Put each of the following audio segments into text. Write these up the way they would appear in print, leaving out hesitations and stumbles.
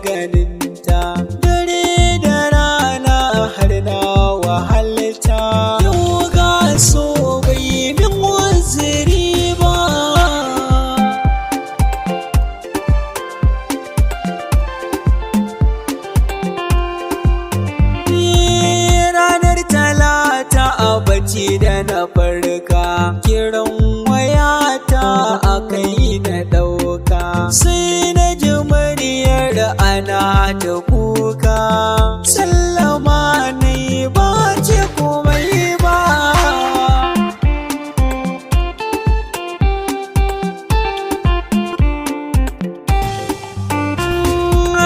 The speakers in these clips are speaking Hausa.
ganinta, dare da rana har na wahalta. Yau ga so bai min waziri ba. Ranar Talata a bacci da na farka, kiran wayata akai na ɗauka, sai na ji muryar ana ta kuka. Sallama ne ba ce komai ba.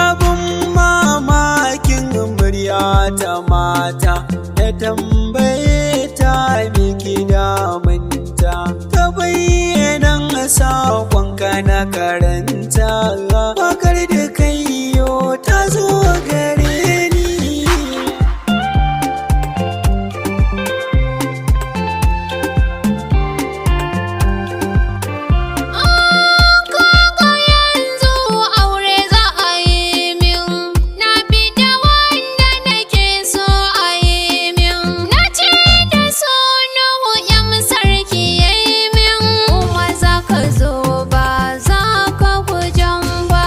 Abin mamakin murya ta mata, na tambaye ta miki damunta, ta bayyana saƙonka na karanta. Wakar da kaiyo ta zo gare ni. Kaga yanzu aure za a yi min, na bi da wanda nake so a yi min. Na ce da so Nuhu yan sarki ya yi min, kuma za ka zo ba za ka gujan ba.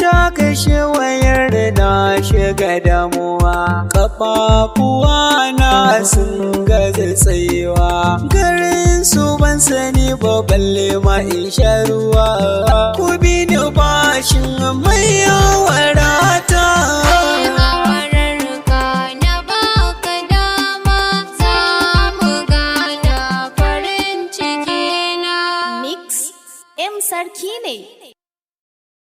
Da kashe wayar na shiga damuwa, ƙafafuwa na sun gaza tsayewa. Garin su ban sani ba balle ma in sha ruwa. Ku bi ni bashin mai yawarata. Awararka na baka dama, za mu gana farin ciki na. Mix M Sarki ne.